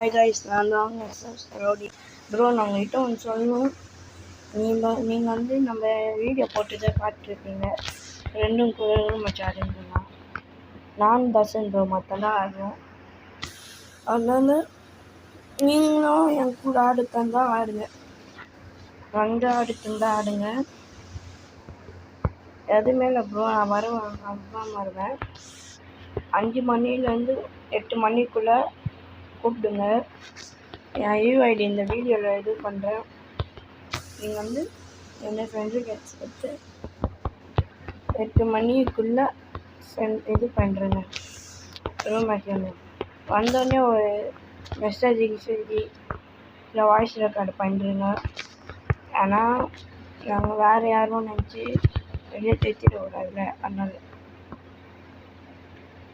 Hi guys, நான் தான் rowdy bro. நான் உங்கள்கிட்ட ஒன்று சொல்லணும். நீங்கள் வந்து நம்ம வீடியோ போட்டுட்டு பார்த்துருப்பீங்க. ரெண்டும் குரலும் சேலஞ்சுனா நான் தர்ஷன் ப்ரோ மட்டும்தான் ஆடுவோம். அதனால நீங்களும் என் கூட ஆடுத்தான் ஆடுங்க. வந்து ஆடுத்தான் ஆடுங்க. எதுவுமே இல்லை ப்ரோ, நான் வருவேன். அதுதான் வருவேன். 5 மணிலேருந்து 8 மணிக்குள்ளே கூப்பிடுங்க. என் யூஐடி இந்த வீடியோவில் இது பண்ணுறேன். நீங்கள் வந்து என்ன ஃப்ரெண்டு எடுத்து 8 மணிக்குள்ளே இது பண்ணுறேங்க. ரூம் வைக்கணும். வந்தோடனே ஒரு மெசேஜ் இல்லை வாய்ஸ் ரெக்கார்டு பண்ணுறேங்க. ஆனால் நாங்கள் வேறு யாரும் நினச்சி வெளியே தேய்ச்சிட விடாதுல. அதனால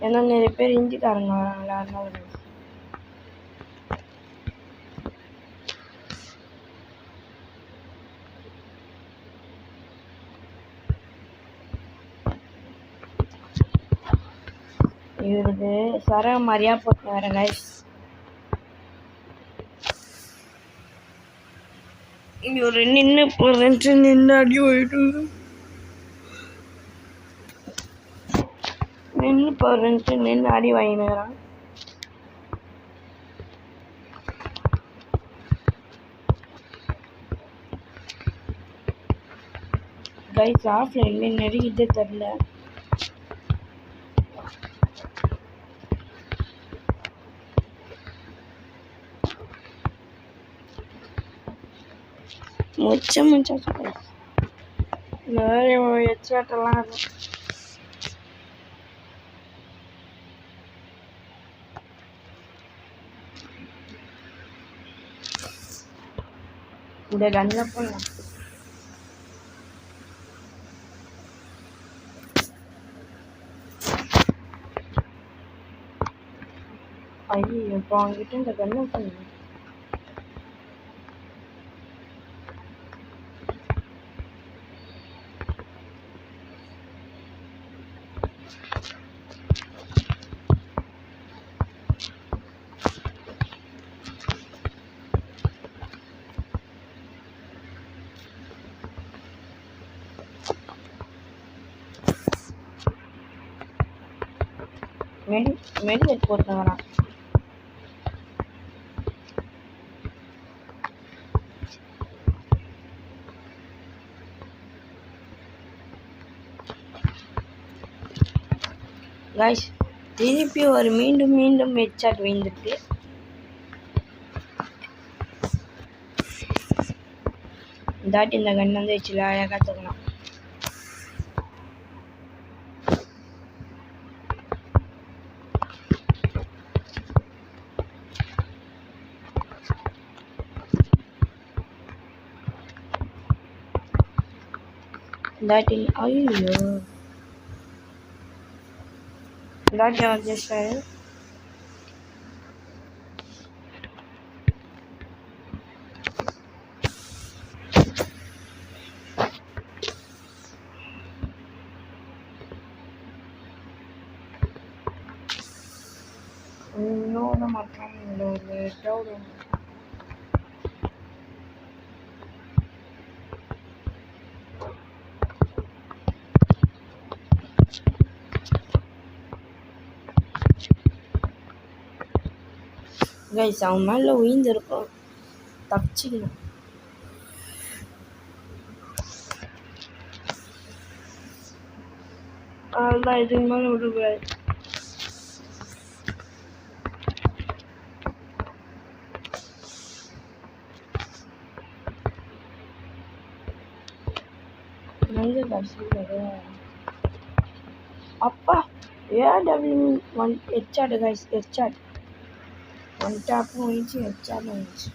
ஏன்னா நிறைய பேர் ஹிந்திக்காரங்க வராங்களா, அதனால இவருக்கு சர மாதிரியா போட்டு வரேன் கைஸ். இவர் நின்று நின்று அடி போயிட்டு நின்று அடி வாங்கினுறான். கைஸ் ஆஃப்லைன்ல நெருங்கிட்டே தெரில. முச்சா வேற ஹெட்செட்டெல்லாம் இருக்கும். இந்த கன்ல போகலாம். ஐயோ, இப்போ அவங்ககிட்ட இந்த கன்னை பண்ணு. மெடிக்கேட் போட்டு வரான். கைஸ் திருப்பி ஒரு மீண்டும் ஹெட்ஷாட் விழுந்துட்டு தாட்டி இந்த கன் வந்து வச்சுல அழகாக தூக்கலாம். தாட்டி ஐயோ தாட்டி அட்ஜஸ்ட் ஆயிரு. இன்னொரு மாற்றம் டவுன் கைஸ். அவன் மேலே உயிர்ந்துருக்கும், தப்பிச்சிக்கணும். அதுதான் இதுக்கு மேலே விடக்கூடாது. அப்பா ஏடபிள்யூ 1 ஹெட்ஷாட் கைஸ். ஹெட்ஷாட் 1 டாப்பும் வந்துச்சு, ஹெட்ஷாட் வந்துச்சு.